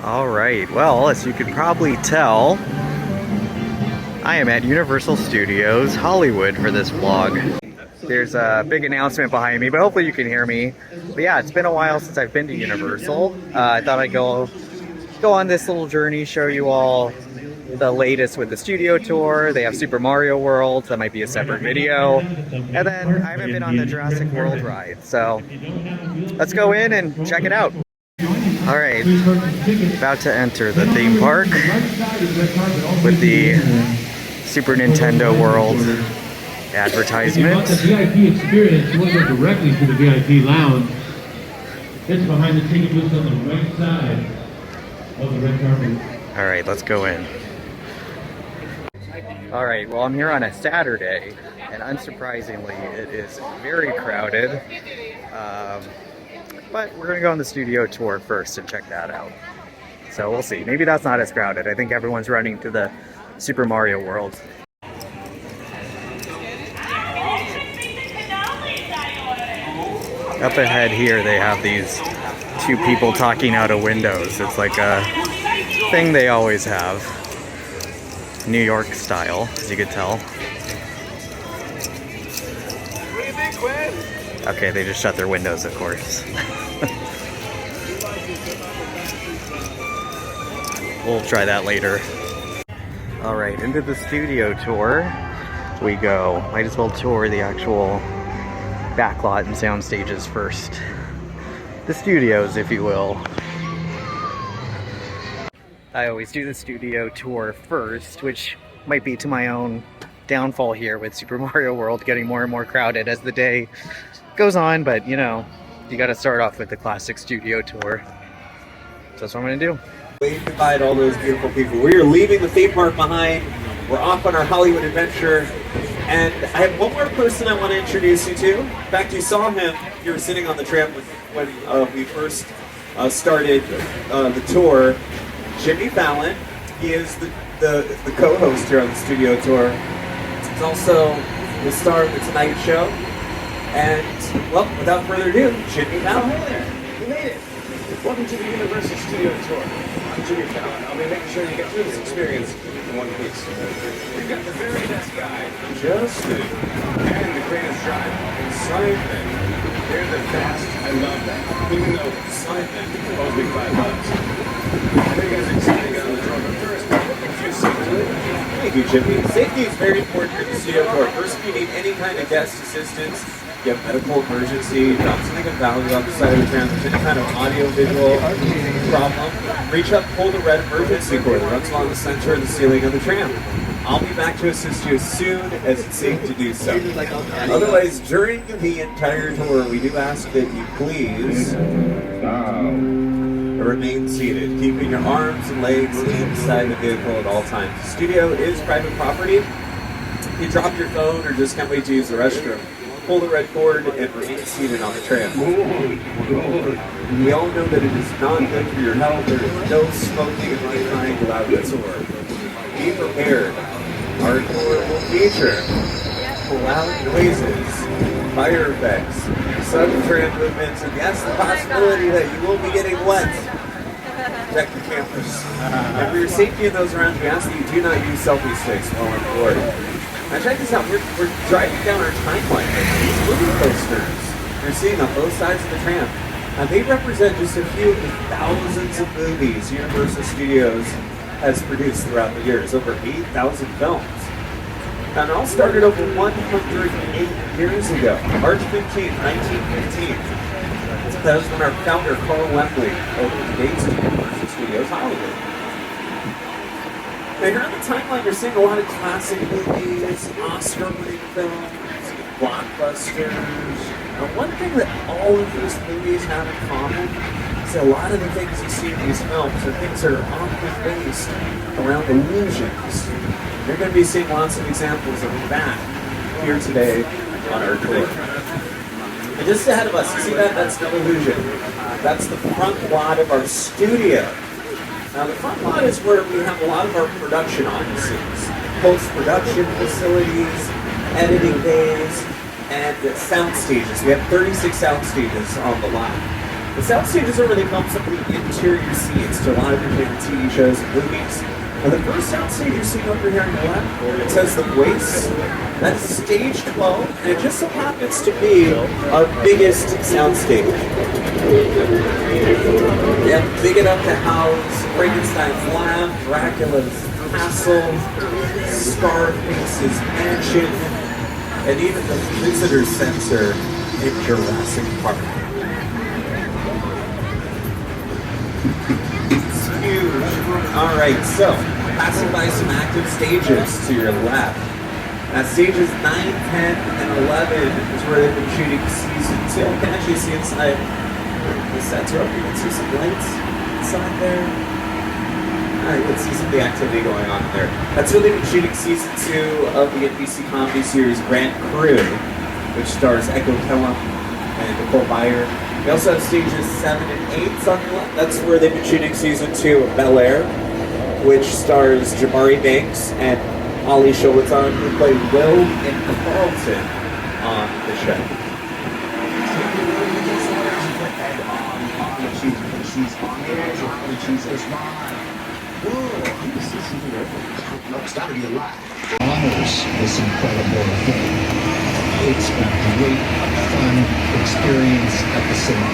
All right, well, as you can probably tell, I am at Universal Studios Hollywood for this vlog. There's a big announcement behind me, but hopefully you can hear me. But yeah, it's been a while since I've been to Universal. I thought I'd go on this little journey, show you all the latest with the studio tour. They have Super Mario World, that might be a separate video. And then I haven't been on the Jurassic World ride, so let's go in and check it out. All right, about to enter the theme park with the Super Nintendo World advertisement. The VIP experience, you want to go directly to the VIP lounge. It's behind the ticket booth on the right side of the red carpet. All right, let's go in. All right, well, I'm here on a Saturday, and unsurprisingly, it is very crowded. But we're gonna go on the studio tour first and check that out. So we'll see. Maybe that's not as crowded. I think everyone's running to the Super Mario World. Up ahead here, they have these two people talking out of windows. It's like a thing they always have. New York style, as you could tell. Okay, they just shut their windows, of course. We'll try that later. All right, into the studio tour we go. Might as well tour the actual backlot and sound stages first. The studios, if you will. I always do the studio tour first, which might be to my own downfall here with Super Mario World getting more and more crowded as the day goes on, but you know, you gotta start off with the classic studio tour. So that's what I'm gonna do. Wave goodbye to all those beautiful people. We are leaving the theme park behind. We're off on our Hollywood adventure. And I have one more person I want to introduce you to. In fact, you saw him, you were sitting on the tram when we first started the tour. Jimmy Fallon. He is the co-host here on the studio tour. He's also the star of the Tonight Show. And, well, without further ado, Jimmy Fallon. Hey there, you made it. Welcome to the Universal Studio Tour. I'm Jimmy Fallon. I'll be making sure you get through this experience in one piece. We've got the very best guy, Justin, and the greatest driver, Simon. They're the best. I love that. Even though Simon owes me $5. I think it's exciting on the tour, but first, a few safety. Thank you, Jimmy. Safety is very important in the studio tour. First, if you need any kind of guest assistance, you have medical emergency, drop something of value on the side of the tram, there's any kind of audio-visual problem, reach up, pull the red emergency cord that runs along the center of the ceiling of the tram. I'll be back to assist you as soon as it's safe to do so. Otherwise, during the entire tour, we do ask that you please remain seated, keeping your arms and legs inside the vehicle at all times. The studio is private property. If you drop your phone or just can't wait to use the restroom, pull the red cord and remain seated on the tram. We all know that it is not good for your health. There is no smoking of any kind allowed the tour. Be prepared. Our tour will feature loud noises, fire effects, sudden tram movements, and yes, the possibility that you will be getting wet. Check the cameras. And for your safety in those around, we ask that you do not use selfie sticks while on board. Now check this out, we're driving down our timeline with these movie posters you're seeing on both sides of the tram. Now they represent just a few of the thousands of movies Universal Studios has produced throughout the years, over 8,000 films. Now it all started over 108 years ago, March 15, 1915. That was when our founder, Carl Wembley, opened the gates to Universal Studios Hollywood. Now here on the timeline, you're seeing a lot of classic movies, Oscar-winning films, blockbusters. Now one thing that all of these movies have in common is that a lot of the things you see in these films are things that are often based around illusions. You're going to be seeing lots of examples of that here today on our tour. And just ahead of us, you see that? That's the illusion. That's the front lot of our studio. Now the front lot is where we have a lot of our production offices, post-production facilities, editing bays, and sound stages. We have 36 sound stages on the lot. The sound stages are where they film some of the interior scenes to a lot of your favorite TV shows and movies. And the first sound stage you're seeing over here on your left, it says The Voice. That's stage 12, and it just so happens to be our biggest sound stage. Yeah, big enough to house Frankenstein's lab, Dracula's castle, Scarface's mansion, and even the visitor center in Jurassic Park. It's huge. All right, so passing by some active stages to your left. Now stages 9, 10, and 11 is where they've been shooting season 2. You can actually see inside the sets are up. You can see some lights inside there. You can see some of the activity going on in there. That's where they've been shooting season 2 of the NBC comedy series Grand Crew, which stars Echo Kellum and Nicole Byer. We also have stages 7 and 8 on the left. That's where they've been shooting season 2 of Bel Air, which stars Jabari Banks and Ollie Showitz, who play Will and Carlton on the show. It's got to be alive. Honors this incredible thing. It's a great, fun experience at the cinema.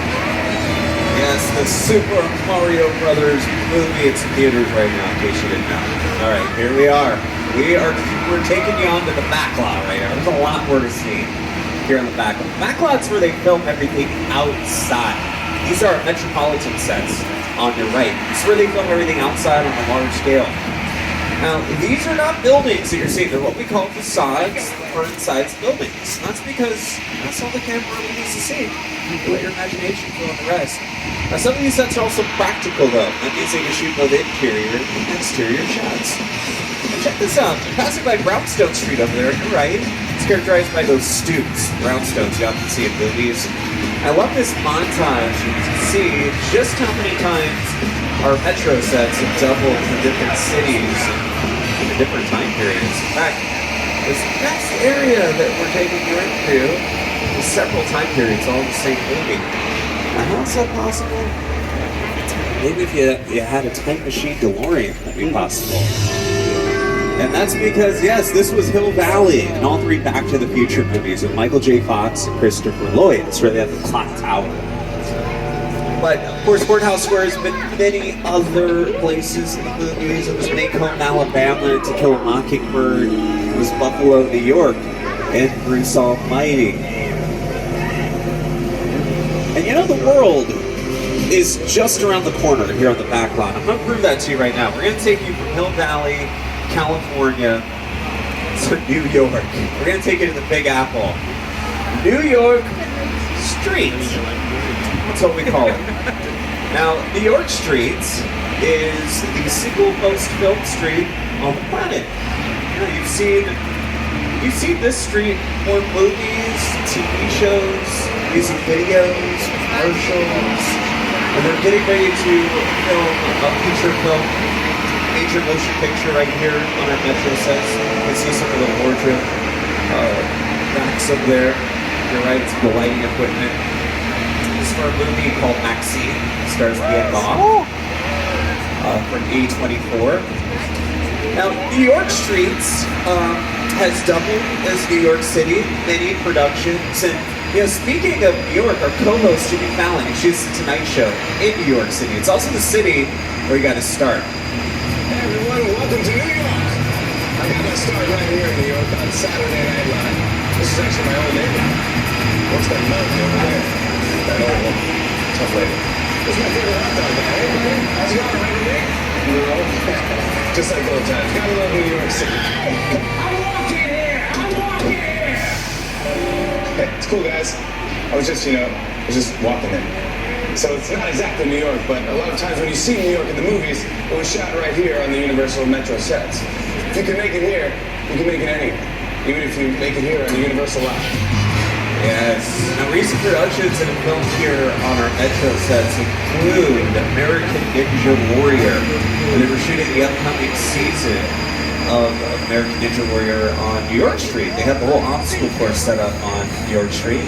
Yes, the Super Mario Brothers movie. It's in theaters right now, in case you didn't know. All right, here we are. We're taking you on to the Backlot right now. There's a lot more to see here in the Backlot. Backlot's where they film everything outside. These are metropolitan sets on your right. This is where they film everything outside on a large scale. Now, these are not buildings that you're seeing. They're what we call facades, front sides buildings. That's because that's all the camera really needs to see. You can let your imagination fill in the rest. Now, some of these sets are also practical, though. That means they can shoot both interior and exterior shots. And check this out. You're passing by Brownstone Street over there on your right. It's characterized by those stoops, brownstones you often see in movies. I love this montage. You can see just how many times our metro sets have doubled for different cities and in different time periods. In fact, this next area that we're taking you into is several time periods all in the same movie. Now, how is that possible? Maybe if you had a time machine DeLorean, that'd be possible. And that's because, yes, this was Hill Valley in all 3 Back to the Future movies with Michael J. Fox and Christopher Lloyd. It's where they have the clock tower. But, of course, Courthouse Square has been many other places in the movies. It was Macomb, Alabama, To Kill a Mockingbird. It was Buffalo, New York, and Bruce Almighty. And you know, the world is just around the corner here on the Backlot. I'm going to prove that to you right now. We're going to take you from Hill Valley, California, to New York. We're going to take you to the Big Apple. New York Street. That's what we call it. Now, New York Street is the single most filmed street on the planet. You know, you've seen this street in more movies, TV shows, music videos, commercials, and they're getting ready to film a feature film, major motion picture right here on our metro sets. You can see some of the wardrobe racks up there. You're right, it's the lighting equipment. This is for a movie called Maxine. It stars Ian Baum from A24. Now, New York Streets has doubled as New York City, many productions. And, you know, speaking of New York, our co-host Jimmy Fallon, he shoots The Tonight Show in New York City. It's also the city where you got to start. Hey everyone, welcome to New York. I got to start right here in New York on Saturday Night Live. This is actually my old neighborhood. What's that mountain over there? That old one. Tough lady. This is my favorite hot dog guy. Hey, man. How's it going? Right today? Just like old times. Gotta love New York City. Hey, I'm walking here. Hey, it's cool, guys. I was just walking there. So it's not exactly New York, but a lot of times when you see New York in the movies, it was shot right here on the Universal Metro sets. If you can make it here, you can make it anywhere. Even if you make it here on the Universal lot. Yes. Now, recent productions that have filmed here on our Metro sets include American Ninja Warrior, where they were shooting the upcoming season of American Ninja Warrior on New York Street. They had the whole obstacle course set up on New York Street.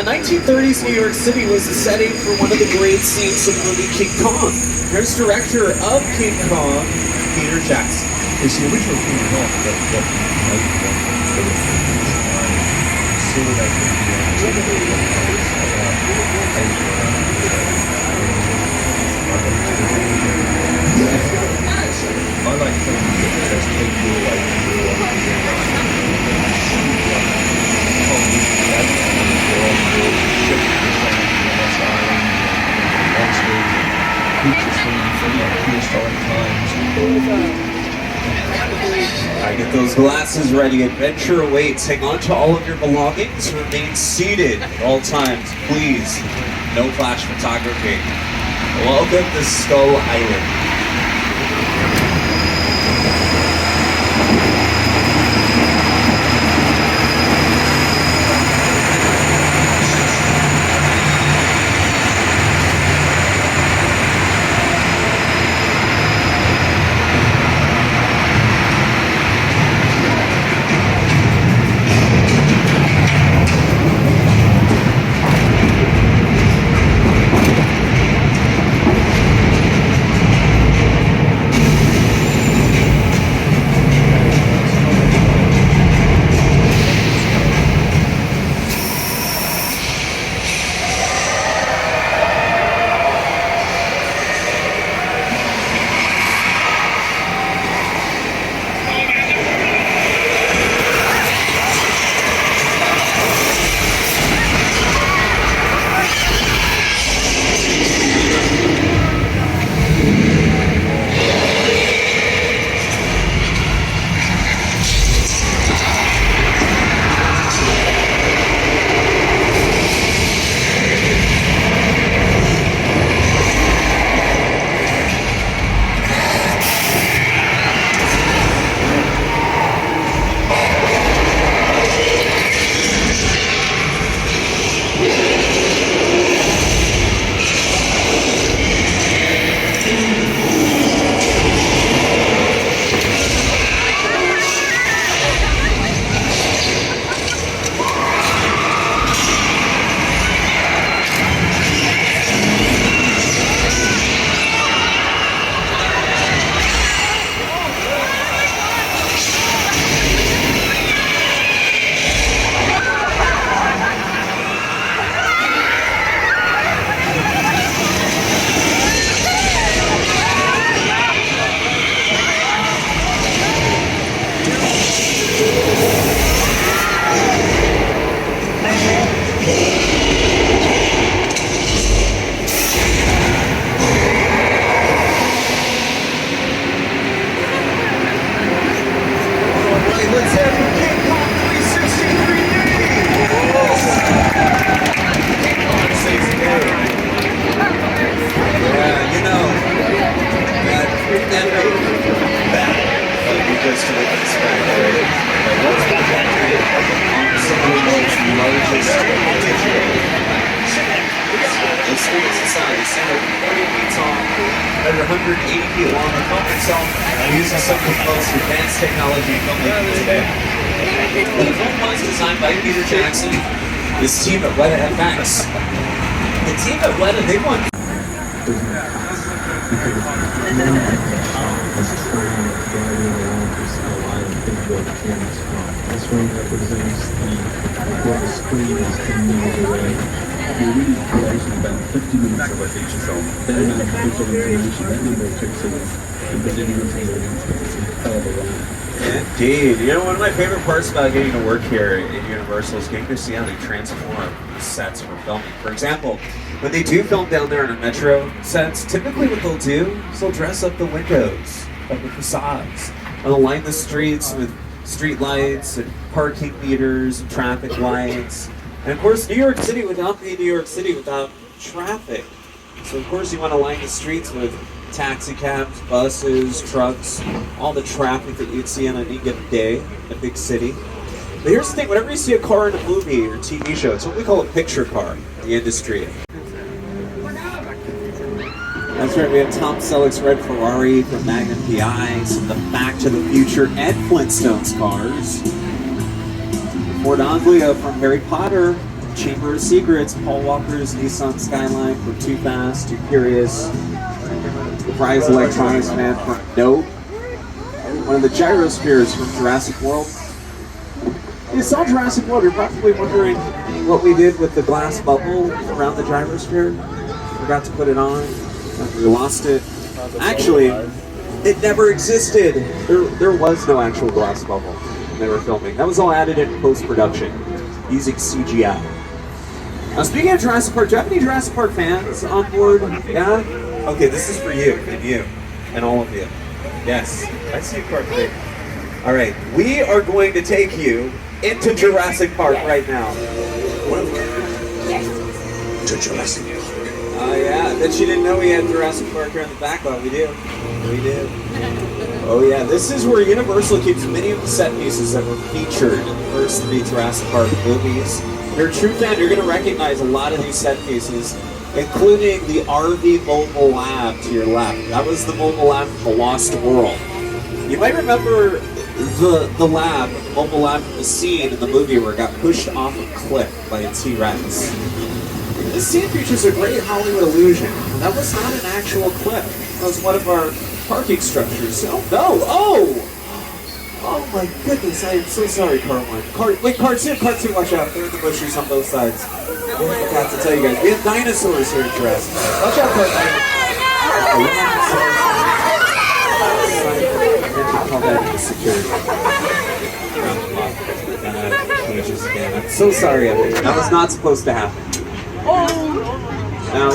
1930s New York City was the setting for one of the great scenes of the movie King Kong. Here's director of King Kong, Peter Jackson. It's the original King Kong that I like films that just take you away from your I get those glasses ready. Adventure awaits. Hang on to all of your belongings. Remain seated at all times, please. No flash photography. Welcome to Skull Island. Under 180 feet long, the film itself uses some of the most advanced technology in filmmaking today. The film was designed by Peter Jackson, his team at Weta FX. The team at Weta, they won. This one represents where the screen is 10 meters away. You're really producing about 50 minutes of a feature film. That amount of visual information, that number of pixels, and the digital it's a hell of a ride. Indeed. You know, one of my favorite parts about getting to work here at Universal is getting to see how they transform the sets for filming. For example, when they do film down there in a metro sets, typically what they'll do is they'll dress up the windows of the facades and they'll line the streets with street lights and parking meters and traffic lights. And of course, New York City would not be New York City without traffic. So of course you want to line the streets with taxi cabs, buses, trucks, all the traffic that you'd see on any given day in a big city. But here's the thing, whenever you see a car in a movie or TV show, it's what we call a picture car in the industry. That's right, we have Tom Selleck's red Ferrari from Magnum PI, some of the Back to the Future and Flintstones cars. Ford Anglia from Harry Potter, Chamber of Secrets, Paul Walker's Nissan Skyline from Too Fast, Too Curious, Rise Electronics Man from Nope, one of the gyrospheres from Jurassic World. You saw Jurassic World, you're probably wondering what we did with the glass bubble around the gyrosphere. Forgot to put it on, we lost it. Actually, it never existed. There was no actual glass bubble when they were filming. That was all added in post-production using CGI. Now speaking of Jurassic Park, do you have any Jurassic Park fans on board? Yeah? Okay, this is for you, and all of you. Yes, I see Park 3. All right, we are going to take you into Jurassic Park right now. To Jurassic World. Oh yeah, I bet you didn't know we had Jurassic Park here in the Backlot. We do. We do. Oh yeah, this is where Universal keeps many of the set pieces that were featured in the first 3 Jurassic Park movies. If you're a true fan, you're going to recognize a lot of these set pieces, including the RV Mobile Lab to your left. That was the mobile lab from The Lost World. You might remember the lab, the mobile lab from the scene in the movie where it got pushed off a cliff by a T-Rex. This scene features a great Hollywood illusion. That was not an actual cliff. That was one of our parking structures. Oh no! Oh my goodness! I am so sorry, Car 1. Wait, Car 2, watch out! They're in the bushes on both sides. I forgot to tell you guys, we have dinosaurs here in Jurassic. Watch out, Car 3. Call that security. Cages again. I'm so sorry, Evan. That was not supposed to happen. Now,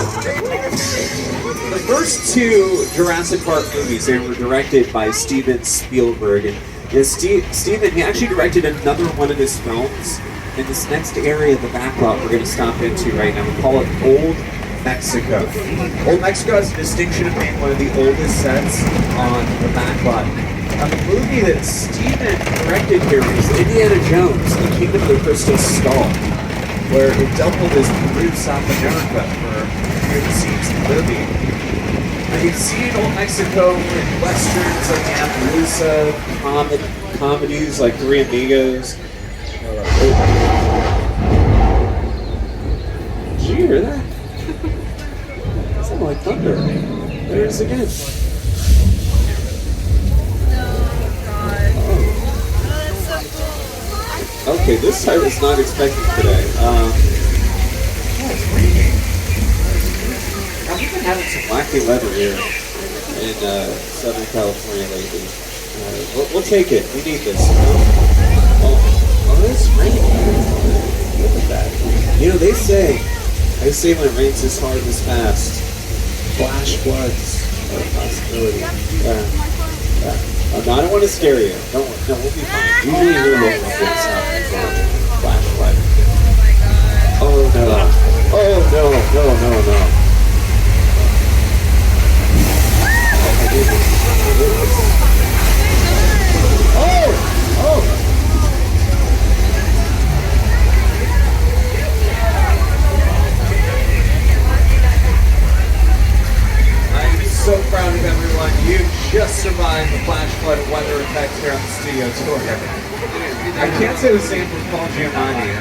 the first 2 Jurassic Park movies, they were directed by Steven Spielberg. And Steven, he actually directed another one of his films in this next area of the Backlot we're going to stop into right now. We call it Old Mexico. Old Mexico has a distinction of being one of the oldest sets on the Backlot. Now, the movie that Steven directed here was Indiana Jones, The Kingdom of the Crystal Skull, where it doubled as Peru, South America for the scenes in the movie. Now you've seen Old Mexico in westerns like Appaloosa, comedies like Three Amigos. Did you hear that? It sounded like thunder. There it is again. Okay, this I was not expecting today. It's raining. Now, we've been having some wacky weather here in Southern California lately. We'll take it. We need this. Oh, it's raining. Look at that. You know, they say when it rains this hard, this fast, flash floods are a possibility. No, I don't want to scare you. No, we'll be fine. Usually you're looking at this flashlight. Oh no. Oh no. Oh! I'm so proud of everyone. You just survived the flash flood of weather effects here on the studio tour. I can't say the same for Paul Giamatti.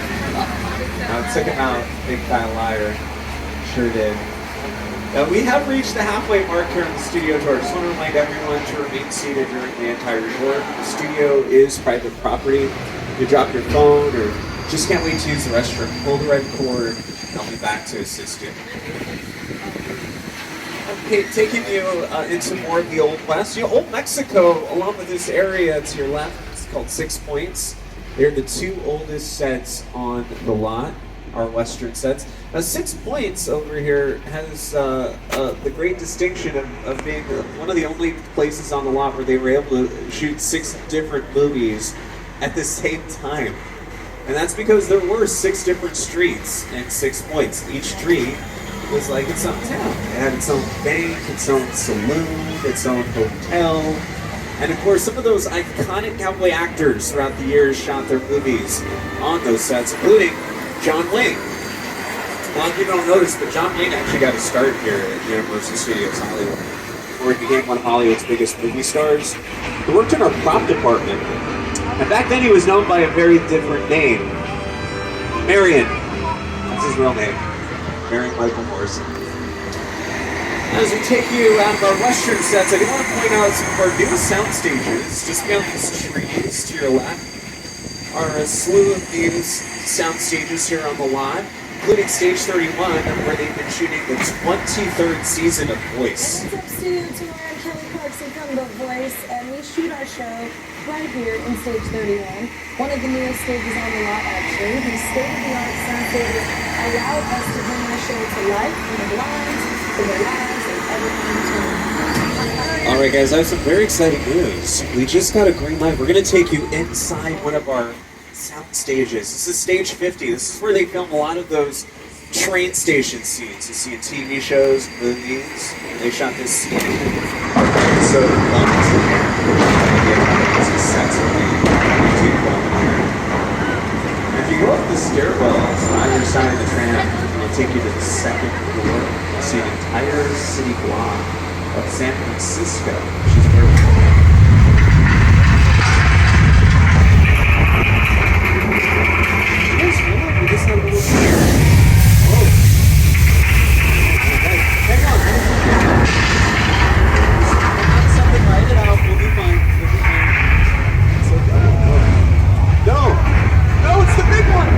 I took him out, big fat liar. Sure did. Now, we have reached the halfway mark here on the studio tour. I just want to remind everyone to remain seated during the entire tour. The studio is private property. You drop your phone or just can't wait to use the restroom, pull the red cord, and I'll be back to assist you. Okay, taking you into more of the Old West. You know, Old Mexico, along with this area to your left, it's called 6 Points. They're the 2 oldest sets on the lot, our Western sets. Now, 6 Points over here has the great distinction of being one of the only places on the lot where they were able to shoot 6 different movies at the same time. And that's because there were 6 different streets and 6 Points. Each street was like its own town. It had its own bank, its own saloon, its own hotel. And of course, some of those iconic cowboy actors throughout the years shot their movies on those sets, including John Wayne. A lot of people don't notice, but John Wayne actually got his start here at Universal Studios Hollywood, where he became one of Hollywood's biggest movie stars. He worked in our prop department, and back then he was known by a very different name. Marion. That's his real name. Marion Michael Morrison. As we take you around our western sets, I do want to point out some of our newest sound stages. Just beyond these trees to your left are a slew of these sound stages here on the lot, including Stage 31, where they've been shooting the 23rd season of Voice. What's up, Studio Tour? I'm Kelly Clarkson from The Voice, and we shoot our show right here in Stage 31. One of the newest stages on the lot, actually. These state-of-the-art sound stages allowed us to bring our show to life from the blinds, to the lives, and everything in between. Alright guys, I have some very exciting news. We just got a green light. We're going to take you inside one of our sound stages. This is Stage 50. This is where they film a lot of those train station scenes you see in TV shows, movies. They shot this scene episode of Bumped here. This is sets of the YouTube film here. If you go up the stairwells on either side of the tram, it'll take you to the second floor. You'll see an entire city block of San Francisco, which is very cool. You guys feel like we just had a little oh. Okay, hang on. Something right it out. We'll be fine. We'll be fine. It's okay. No! No, it's the big one!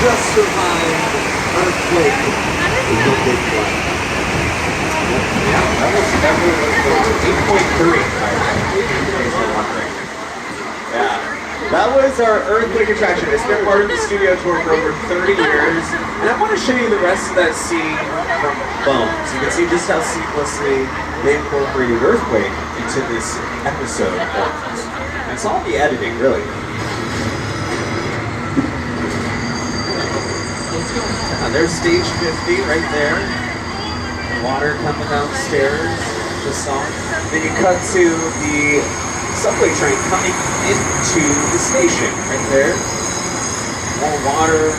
Just survived earthquake. No big one. Yeah, that was 8.3. Yeah, that was our earthquake attraction. It's been part of the studio tour for over 30 years. And I want to show you the rest of that scene from Bones. You can see just how seamlessly they incorporated earthquake into this episode of Bones. And it's all the editing, really. There's Stage 50 right there. Water coming downstairs. Just saw it. Then you cut to the subway train coming into the station right there. More water.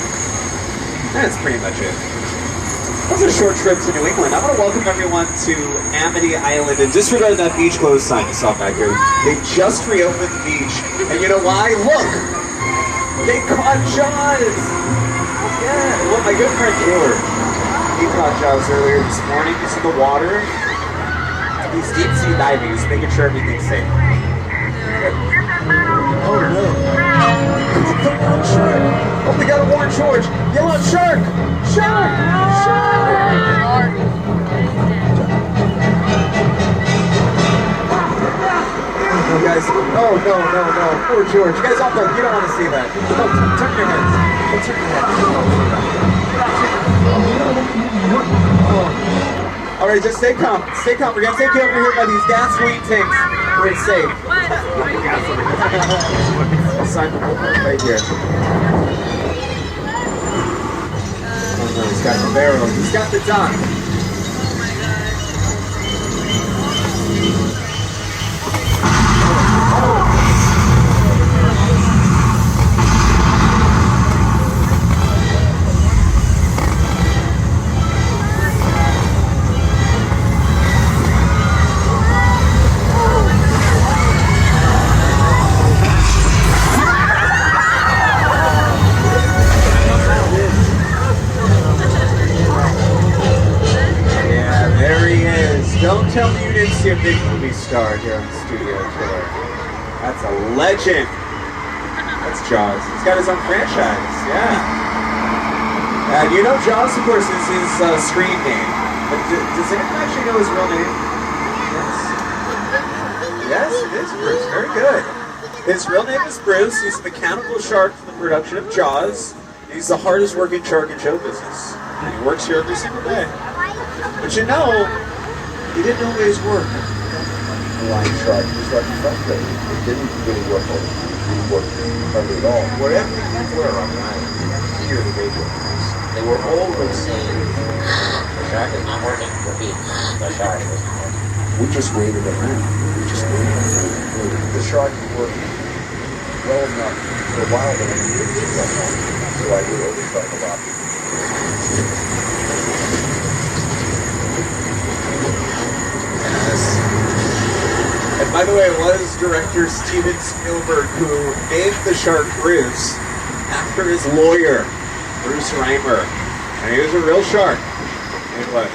That's pretty much it. That was a short trip to New England. I want to welcome everyone to Amity Island. And disregard that beach closed sign you saw back here. They just reopened the beach. And you know why? Look! They caught Jaws! Yeah, well, my good friend Taylor, he caught Jaws earlier this morning. He's in the water. He's deep sea diving. He's making sure everything's safe. Oh no! It's a orange shark! Oh, we got a orange George! Yell out shark! Shark! Shark! Oh guys! Oh no! Poor George! You guys all know you don't want to see that. Oh, turn your heads. Turn your heads. All right, just stay calm. Stay calm. We're gonna take you over here by these gasoline tanks where it's safe. I'll sign the book right here. Oh no, he's got the barrel. He's got the dock. legend. That's Jaws. He's got his own franchise, yeah. And you know Jaws, of course, is his screen name. But does anyone actually know his real name? Yes? Yes, it is Bruce. Very good. His real name is Bruce. He's a mechanical shark for the production of Jaws. He's the hardest working shark in show business. And he works here every single day. But you know, he didn't always work. The line shark was like frustrated. It didn't really work all the time. It didn't work hardly at all. Wherever you were on the island, you could hear the radio. They were always saying, the shark is not working. Repeat, the shark is not working. We just waited around. We just waited around. The shark worked well enough for a while, but it didn't come on. So I did overtalk a lot. Yes. And by the way, it was director Steven Spielberg who named the shark Bruce after his lawyer, Bruce Reimer. And he was a real shark. It was.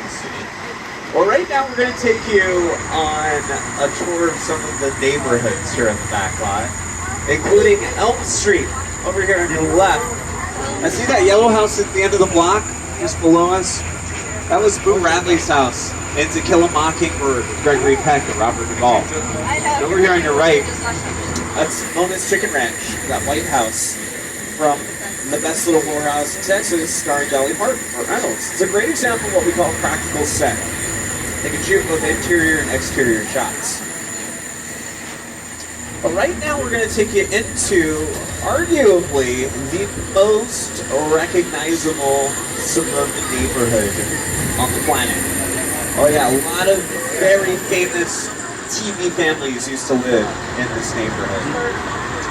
Well, right now we're going to take you on a tour of some of the neighborhoods here at the Backlot, including Elm Street over here on your left. I see that yellow house at the end of the block, just below us. That was Boo Radley's house. And To Kill a Mockingbird with Gregory Peck and Robert Duvall. And over here on your right, that's Mona's Chicken Ranch, that White House from The Best Little Whorehouse in Texas, starring Dolly Parton or Reynolds. It's a great example of what we call a practical set. They can shoot both interior and exterior shots. But right now we're going to take you into arguably the most recognizable suburban neighborhood on the planet. Oh yeah, a lot of very famous TV families used to live in this neighborhood,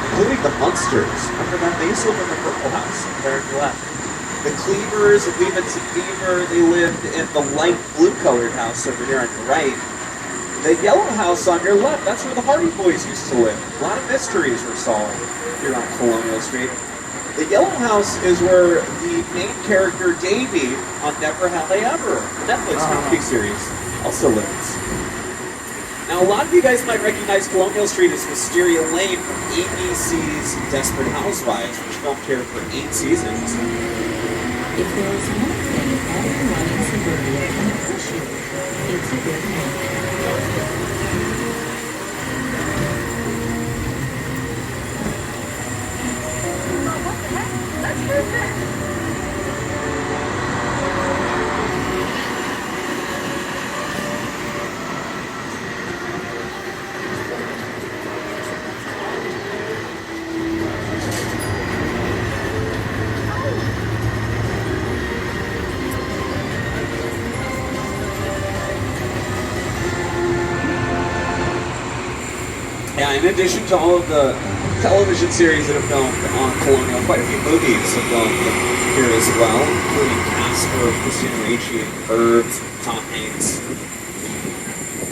including the Munsters. Remember them? They used to live in the Purple House there on your left. The Cleavers, Leave It to Beaver, they lived in the light blue colored house over here on your right. The yellow house on your left, that's where the Hardy Boys used to live. A lot of mysteries were solved here on Colonial Street. The yellow house is where the main character, Davy, on Never Have I Ever, Netflix comedy series, also lives. Now, a lot of you guys might recognize Colonial Street as Wisteria Lane from ABC's Desperate Housewives, which filmed here for 8 seasons. If there is one thing everyone in suburbia can appreciate, it's a good meal. Yeah, in addition to all of the television series that have filmed on Colonial, quite a few movies have filmed here as well, including Casper, Christina Ricci, Burbs, Tom Hanks.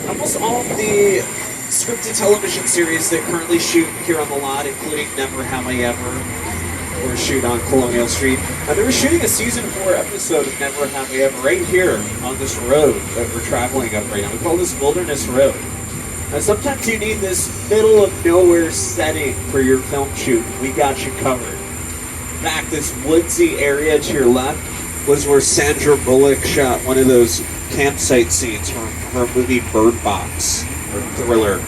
Almost all of the scripted television series that currently shoot here on the lot, including Never Have I Ever, were shoot on Colonial Street. And they were shooting a season 4 episode of Never Have I Ever right here on this road that we're traveling up right now. We call this Wilderness Road. Now, sometimes you need this middle of nowhere setting for your film shoot. We got you covered. In fact, this woodsy area to your left was where Sandra Bullock shot one of those campsite scenes from her movie Bird Box, or Thriller.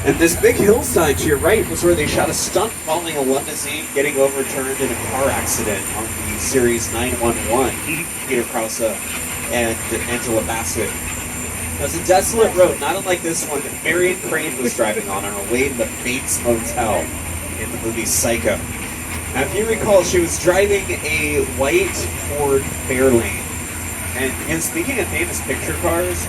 And this big hillside to your right was where they shot a stunt following a limousine getting overturned in a car accident on the series 911. Peter Krause and Angela Bassett. It was a desolate road, not unlike this one that Marion Crane was driving on her way to the Bates Motel in the movie Psycho. Now, if you recall, she was driving a white Ford Fairlane. And speaking of famous picture cars,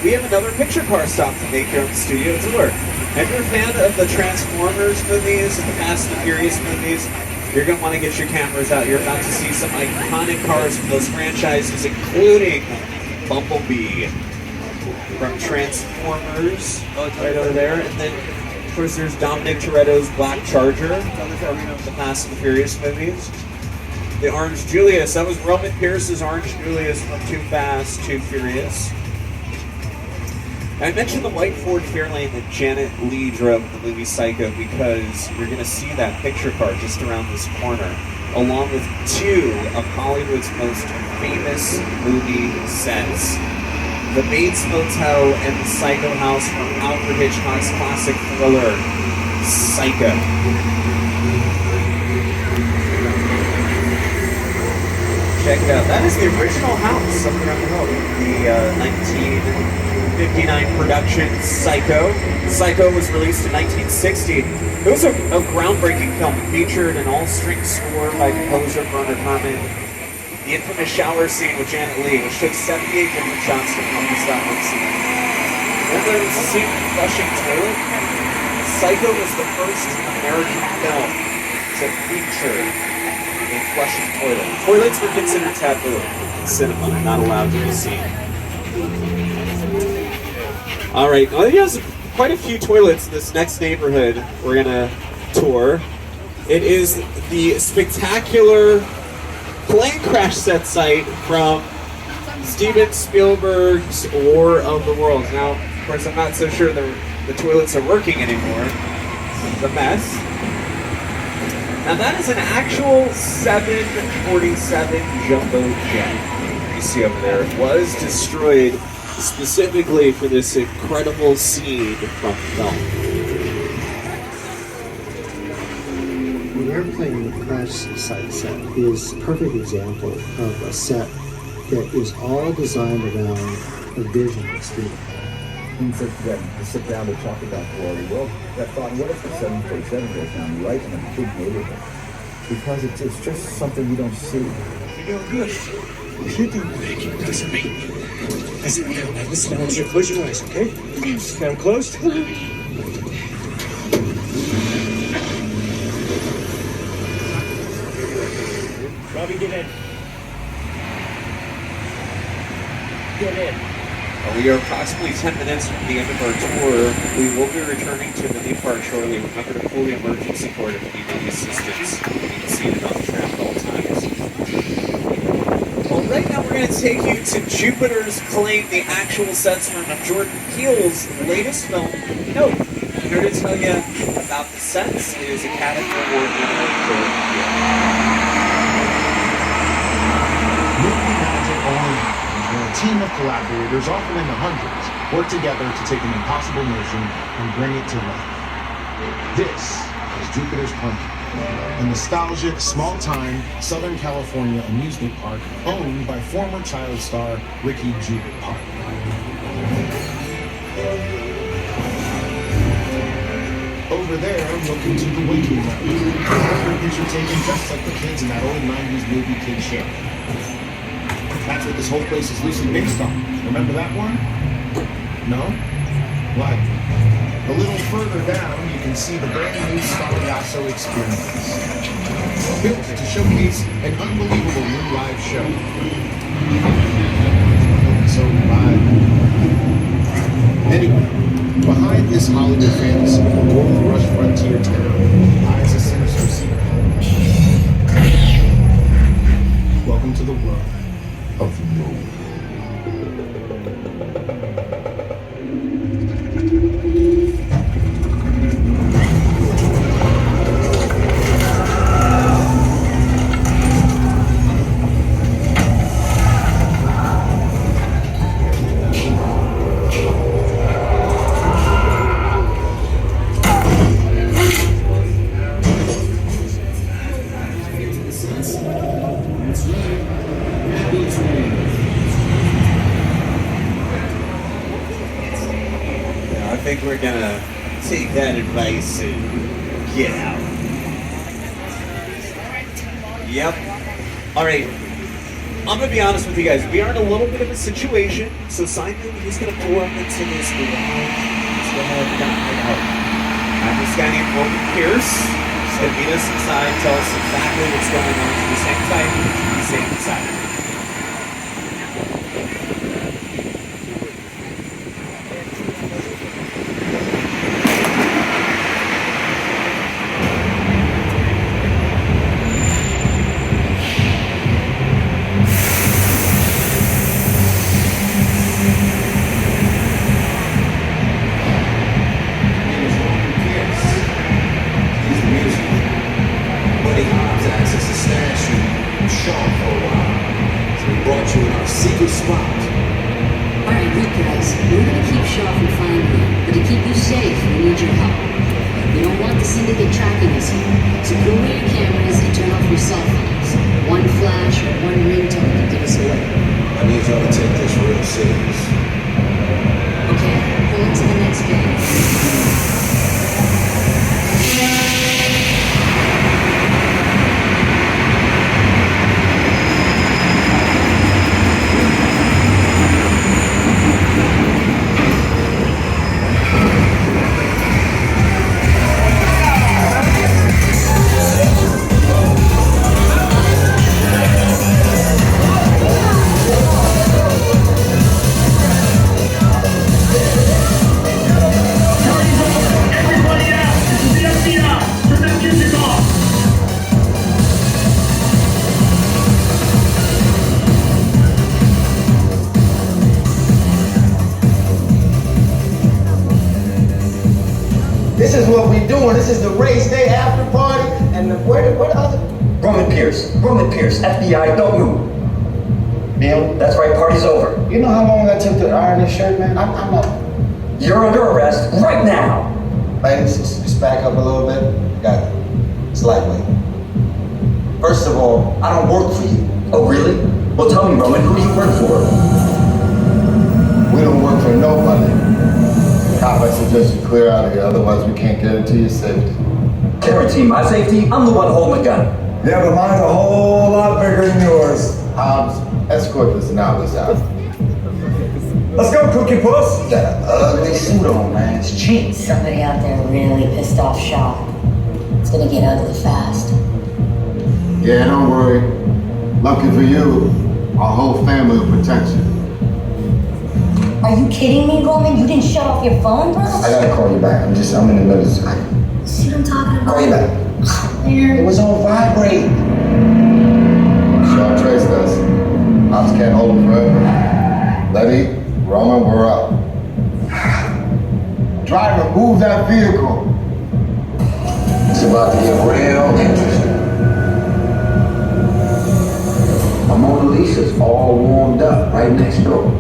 we have another picture car stop to make here on the studio tour. If you're a fan of the Transformers movies and the Fast and Furious movies, you're going to want to get your cameras out. You're about to see some iconic cars from those franchises, including Bumblebee from Transformers, right over there. And then, of course, there's Dominic Toretto's Black Charger from the Fast and Furious movies. The Orange Julius, that was Roman Pierce's Orange Julius from Too Fast, Too Furious. I mentioned the white Ford Fairlane that Janet Leigh drove in the movie Psycho because you're going to see that picture car just around this corner, along with two of Hollywood's most famous movie sets. The Bates Motel and the Psycho House from Alfred Hitchcock's classic thriller, Psycho. Check it out. That is the original house up there on the hill. The 1959 production Psycho. Psycho was released in 1960. It was a groundbreaking film. It featured an all-string score by composer Bernard Herrmann. The infamous shower scene with Janet Leigh, which took 78 different shots to accomplish that one scene. Remember the scene with the flushing toilet? Psycho was the first American film to feature a flushing toilet. Toilets were considered taboo in cinema and not allowed to be seen. Alright, well, there's quite a few toilets in this next neighborhood we're gonna tour. It is the spectacular plane crash set site from Steven Spielberg's War of the Worlds. Now, of course, I'm not so sure the toilets are working anymore. It's a mess. Now that is an actual 747 jumbo jet you see over there. It was destroyed specifically for this incredible scene from the film. The airplane crash site set is a perfect example of a set that is all designed around a vision of Steven. To sit down to talk about glory. Well, I thought, what if the 747 goes down right in a big neighborhood? Because it's just something you don't see. You're doing good. You're doing good. Keep looking at me. Listen, now listen. I want you to close your eyes, okay? Now I'm closed. Robbie, get in. Get in. We are approximately 10 minutes from the end of our tour. We will be returning to the new park shortly. Remember to pull the emergency cord if you need any assistance. You can see it on the track at all times. Well, right now we're going to take you to Jupiter's Claim, the actual sets from Jordan Peele's latest film, Nope. Here to tell you about the sets is Academy Award winner Jordan Peele. Movie magic only when a team of collaborators, often in the hundreds, work together to take an impossible mission and bring it to life. This is Jupiter's Claim, a nostalgic, small-time Southern California amusement park owned by former child star Ricky Jubert Park. Over there, look into the waiting room. Every picture taken just like the kids in that old 90s movie Kid Show. That's what this whole place is loosely based on. Remember that one? No? What? A little further down, you can see the brand new Spalayasso Experience. Built to showcase an unbelievable new live show. So live. Anyway, behind this Hollywood fantasy, the Gold Rush frontier terror lies a sinister secret. Welcome to the world of no. I think we're gonna take that advice and get out. Yep. Alright. I'm gonna be honest with you guys. We are in a little bit of a situation, so Simon is gonna pull up into this garage. Let's go ahead and hang out. I'm this guy named Morgan Pierce. He's gonna meet us inside, tell us exactly what's going on. Just hang tight. Be safe inside. Sean for a while. So we brought you in our secret spot. Alright, look guys, we're gonna keep Shaw from finding you, but to keep you safe, we need your help. We don't want the syndicate tracking us here, so put away your cameras and turn off your cell phones. One flash or one ringtone can give us away. I need y'all to take this real serious. Okay, pull it to the next page. This is what we doing. This is the race day after party. And where the other? Roman Pierce, FBI, don't move. Neil? That's right, party's over. You know how long that took to iron this shirt, man? I'm not. You're under arrest right now. Ladies, just back up a little bit. Got it. It's lightweight. First of all, I don't work for you. Oh, really? Well, tell me, Roman, who do you work for? We don't work for nobody. Cop, I suggest you clear out of here, otherwise we can't get into your safety. Guarantee my safety? I'm the one holding the gun. Yeah, but mine's a whole lot bigger than yours. Hobbs, escort this novice out. Let's go, Cookie Puss. You got an ugly suit on, man. It's cheap. Somebody out there really pissed off Shaw. It's gonna get ugly fast. Yeah, don't worry. Lucky for you, our whole family will protect you. Are you kidding me, Roman? You didn't shut off your phone, bro? I gotta call you back. I'm in the middle of this. See what I'm talking about? Call you back. It was on vibrate. Shaw traced us. Hobbs can't hold him forever. Letty, Roman, we're up. Driver, move that vehicle. It's about to get real interesting. My Mona Lisa's all warmed up right next door.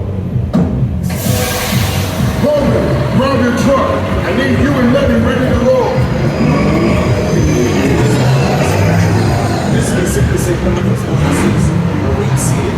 Roman, grab your truck. I need you and Letty ready to roll. This is simply signal number 46. Await seated.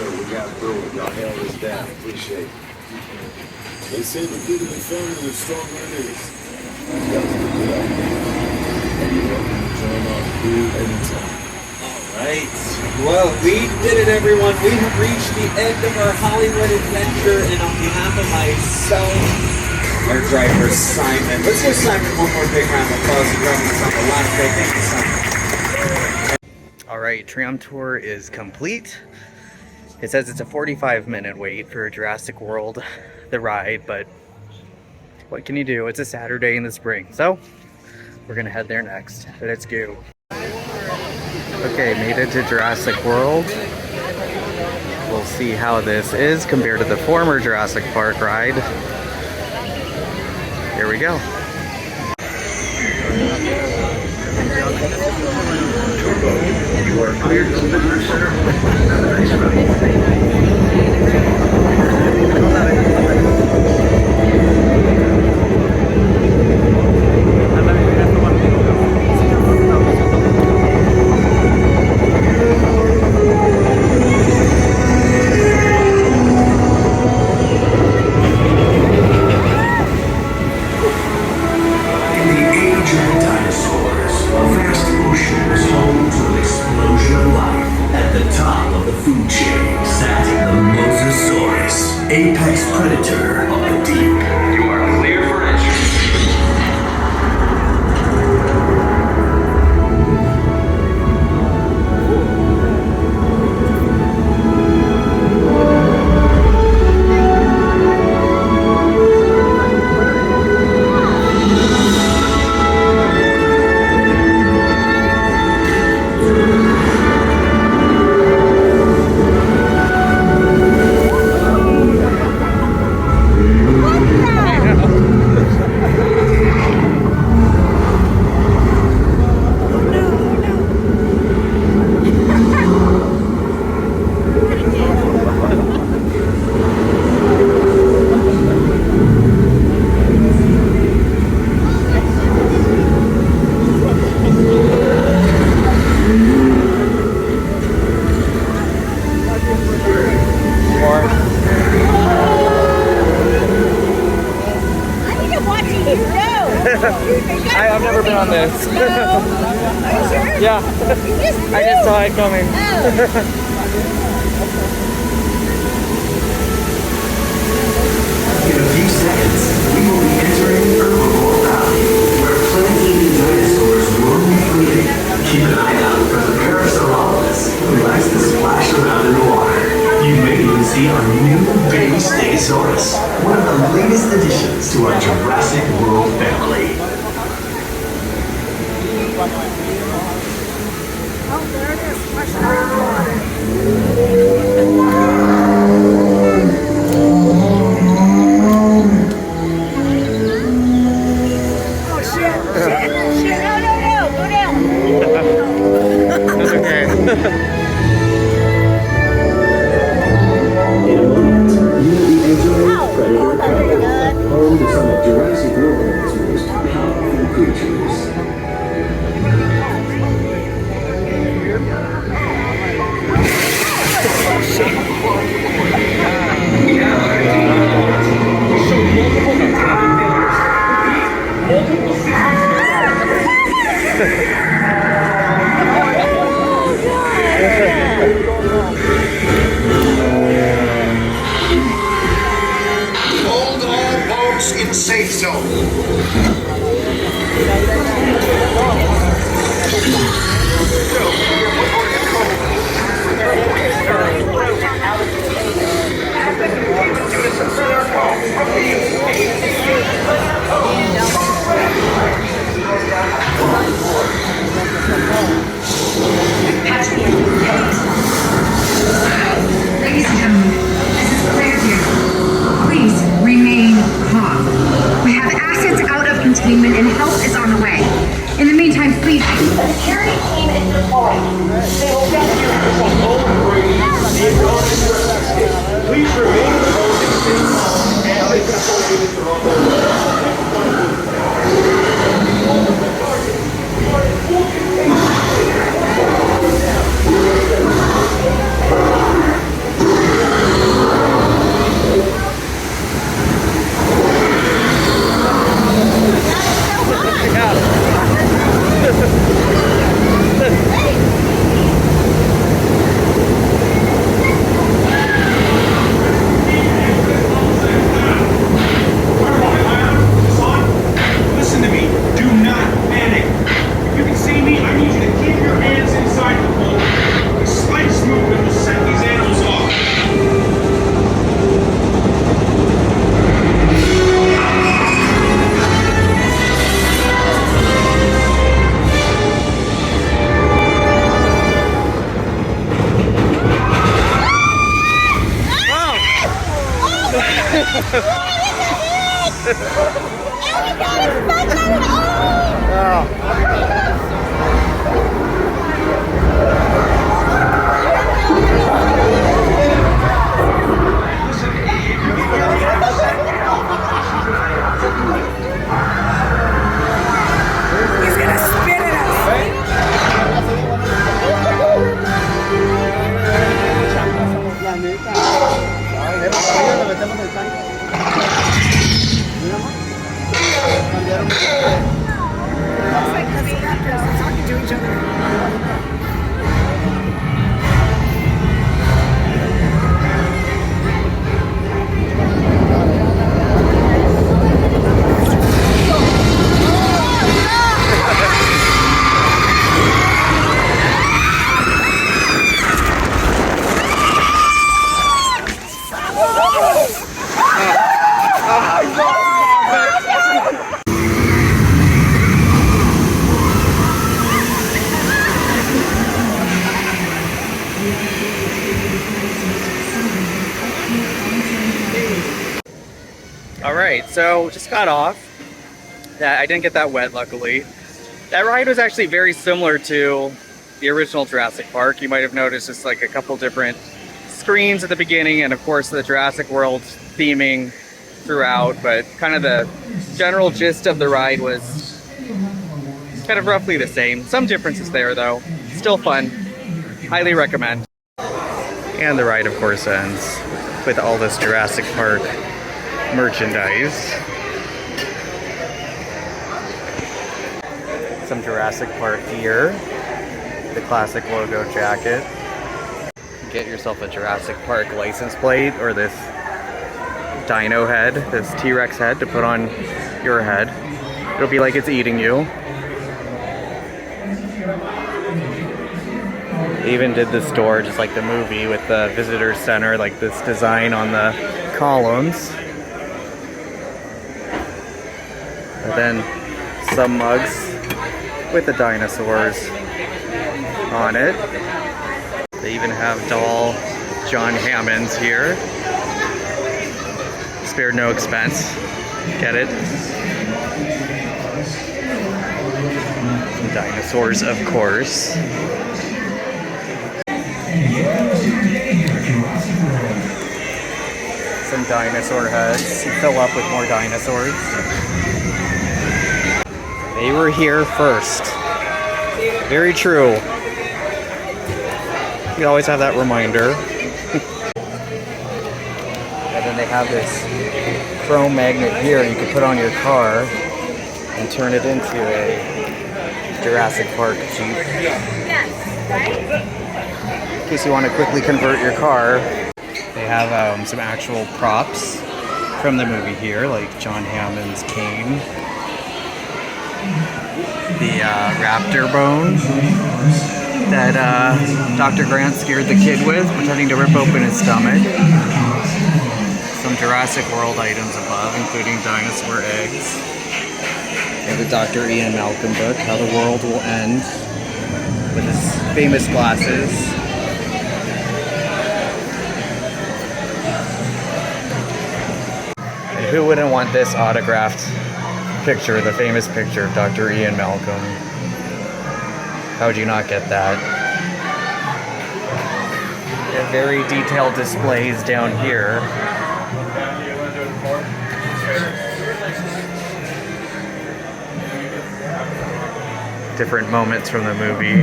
sir. We got through it. Y'all held us down. Appreciate it. They say the bigger the family, the stronger it is. That was the good idea. You're welcome to join our crew anytime. Right. Well, we did it, everyone. We have reached the end of our Hollywood adventure, and on behalf of myself, our driver Simon, let's give Simon one more big round of applause for joining us on the last day. Thank you, Simon. All right, tram tour is complete. It says it's a 45-minute wait for Jurassic World, the ride, but what can you do? It's a Saturday in the spring, so we're gonna head there next. Let's go. Okay, made it to Jurassic World. We'll see how this is compared to the former Jurassic Park ride. Here we go. You are cleared to the visitor center. Have a nice ride. Apex predator of the deep. You are clear for entry. I've never been on this. No. Are you sure? Yeah. I just saw it coming. In a few seconds, we will be entering Herbivore Valley, where plant-eating dinosaurs roam freely. Keep an eye out for the Parasaurolophus, who likes to splash around in the water. You may even see our new baby Stegosaurus, one of the latest additions to our Jurassic World family. Oh, there it is. Splashing around the water. Oh, shit. Shit. No. Go down. That's okay. In a moment, you will be entering Predator Cove, home to some of Jurassic World's most powerful creatures. Hold all boats in safe zone. Ladies and gentlemen, this is Claire here. Please remain calm. We have assets out of containment and help is on the way. In the meantime, please. A security team is deployed. They will get you. Please remain in the holding state and they control units are on their way. Listen to me. Do not panic. If you can see me, I need you to keep your hands inside the pool. The slightest movement will set these animals off. He's gonna spit at us. Looks like the raptors are talking to each other. All right, so just got off. I didn't get that wet, luckily. That ride was actually very similar to the original Jurassic Park. You might have noticed just like a couple different screens at the beginning, and of course the Jurassic World theming throughout, but kind of the general gist of the ride was kind of roughly the same. Some differences there though. Still fun. Highly recommend. And the ride of course ends with all this Jurassic Park merchandise. Some Jurassic Park gear. The classic logo jacket. Get yourself a Jurassic Park license plate or this dino head, this T-Rex head to put on your head. It'll be like it's eating you. They even did the store just like the movie with the visitor center, like this design on the columns. And then some mugs with the dinosaurs on it. They even have doll John Hammonds here. Spared no expense. Get it? Some dinosaurs, of course. Some dinosaur heads. You fill up with more dinosaurs. They were here first. Very true. You always have that reminder. And then they have this chrome magnet here you can put on your car and turn it into a Jurassic Park Jeep. In case you want to quickly convert your car. They have some actual props from the movie here, like John Hammond's cane, the raptor bone that Dr. Grant scared the kid with, pretending to rip open his stomach. Some Jurassic World items above, including dinosaur eggs. And the Dr. Ian Malcolm book, How the World Will End, with his famous glasses. And who wouldn't want this autographed picture, the famous picture of Dr. Ian Malcolm? How would you not get that? They have very detailed displays down here. Different moments from the movie.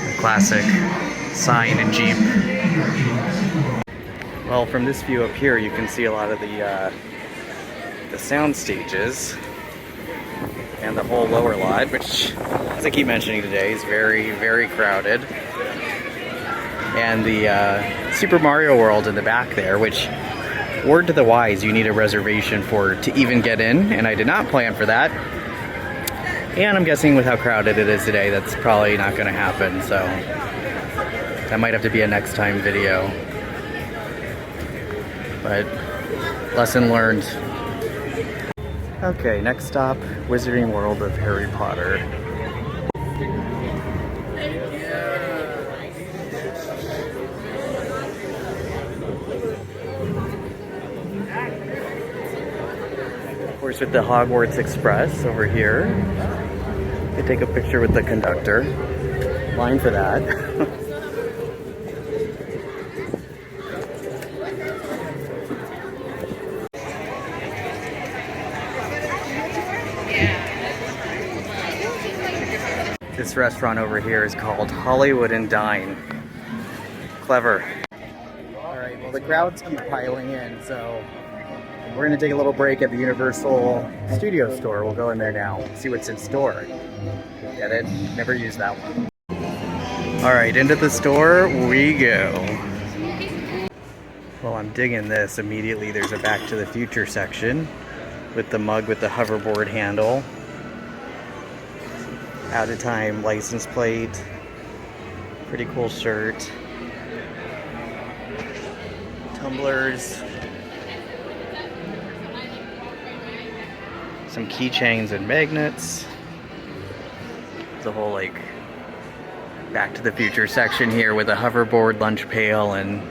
The classic sign and Jeep. Well, from this view up here, you can see a lot of the sound stages and the whole lower lot, which, as I keep mentioning today, is very, very crowded. And the Super Mario World in the back there, which, word to the wise, you need a reservation for to even get in, and I did not plan for that. And I'm guessing with how crowded it is today, that's probably not going to happen, so that might have to be a next time video. But lesson learned. Okay, next stop, Wizarding World of Harry Potter. Of course, with the Hogwarts Express over here, you can take a picture with the conductor. Line for that. This restaurant over here is called Hollywood and Dine. Clever. Alright, well the crowds keep piling in, so we're gonna take a little break at the Universal Studio store. We'll go in there now, see what's in store. Get it? Never used that one. Alright, into the store we go. Well, I'm digging this. Immediately there's a Back to the Future section with the mug with the hoverboard handle. Out of time license plate. Pretty cool shirt. Tumblers. Some keychains and magnets. The whole like Back to the Future section here with a hoverboard, lunch pail, and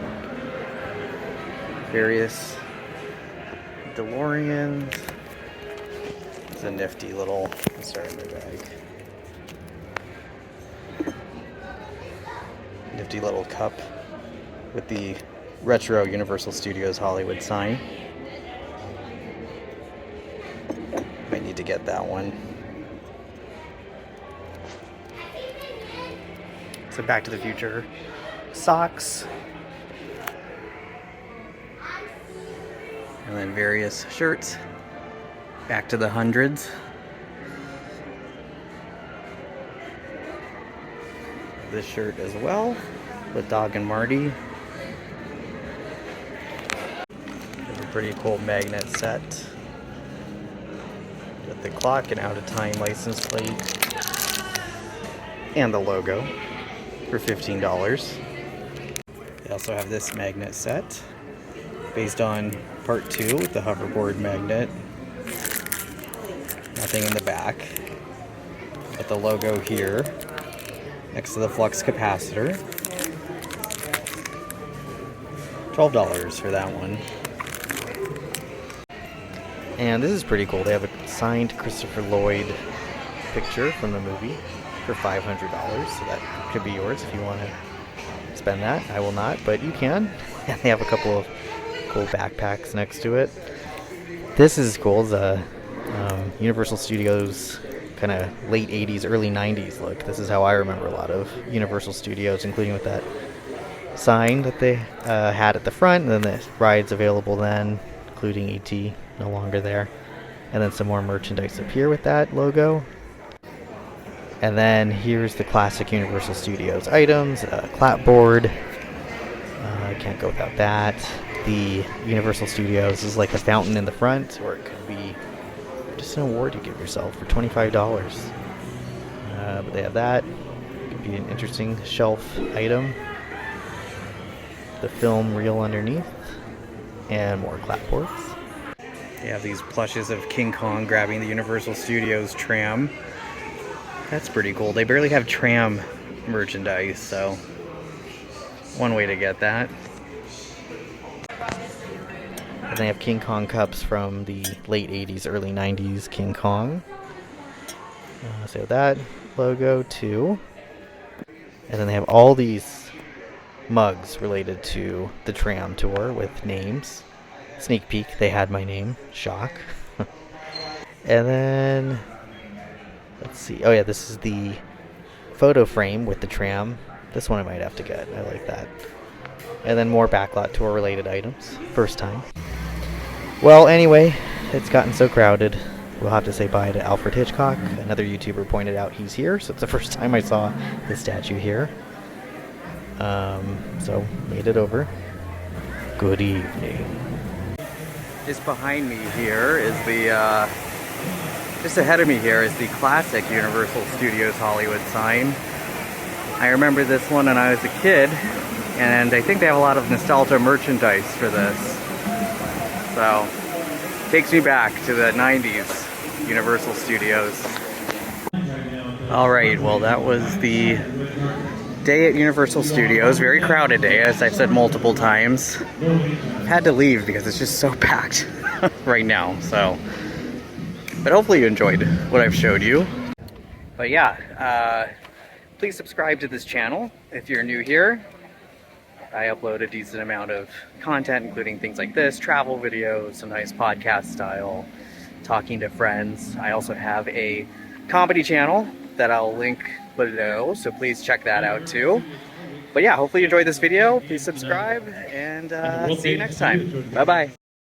various DeLoreans. It's a nifty little, sorry, my bag. Nifty little cup with the retro Universal Studios Hollywood sign. Might need to get that one. So Back to the Future socks. And then various shirts. Back to the hundreds. This shirt as well with Dog and Marty. There's a pretty cool magnet set with the clock and out of time license plate and the logo for $15. They also have this magnet set based on part 2 with the hoverboard magnet. Nothing in the back, but the logo here next to the flux capacitor. $12 for that one. And this is pretty cool. They have a signed Christopher Lloyd picture from the movie for $500. So that could be yours if you want to spend that. I will not, but you can. And they have a couple of cool backpacks next to it. This is cool. It's a Universal Studios kind of late 80s, early 90s look. This is how I remember a lot of Universal Studios, including with that sign that they had at the front, and then the rides available then, including E.T., no longer there. And then some more merchandise up here with that logo. And then here's the classic Universal Studios items, clapboard. I can't go without that. The Universal Studios is like a fountain in the front, or it could be just an award you give yourself for $25. But they have that. Could be an interesting shelf item. The film reel underneath, and more clapboards. They have these plushes of King Kong grabbing the Universal Studios tram. That's pretty cool. They barely have tram merchandise, so one way to get that. And they have King Kong cups from the late 80s, early 90s King Kong. So that logo too. And then they have all these mugs related to the tram tour with names. Sneak peek, they had my name. Shock. And then, let's see. Oh yeah, this is the photo frame with the tram. This one I might have to get. I like that. And then more Backlot tour related items. First time. Well, anyway, it's gotten so crowded. We'll have to say bye to Alfred Hitchcock. Another YouTuber pointed out he's here, so it's the first time I saw the statue here. So, made it over. Good evening. Just behind me here is the, just ahead of me here is the classic Universal Studios Hollywood sign. I remember this one when I was a kid, and I think they have a lot of nostalgia merchandise for this. So, takes me back to the 90s Universal Studios. Alright, well that was the day at Universal Studios. Very crowded day, as I've said multiple times. I've had to leave because it's just so packed right now, so. But hopefully you enjoyed what I've showed you. But yeah, please subscribe to this channel if you're new here. I upload a decent amount of content, including things like this, travel videos, some nice podcast style, talking to friends. I also have a comedy channel that I'll link below, so please check that out too. But yeah, hopefully you enjoyed this video. Please subscribe, and see you next time. Bye-bye.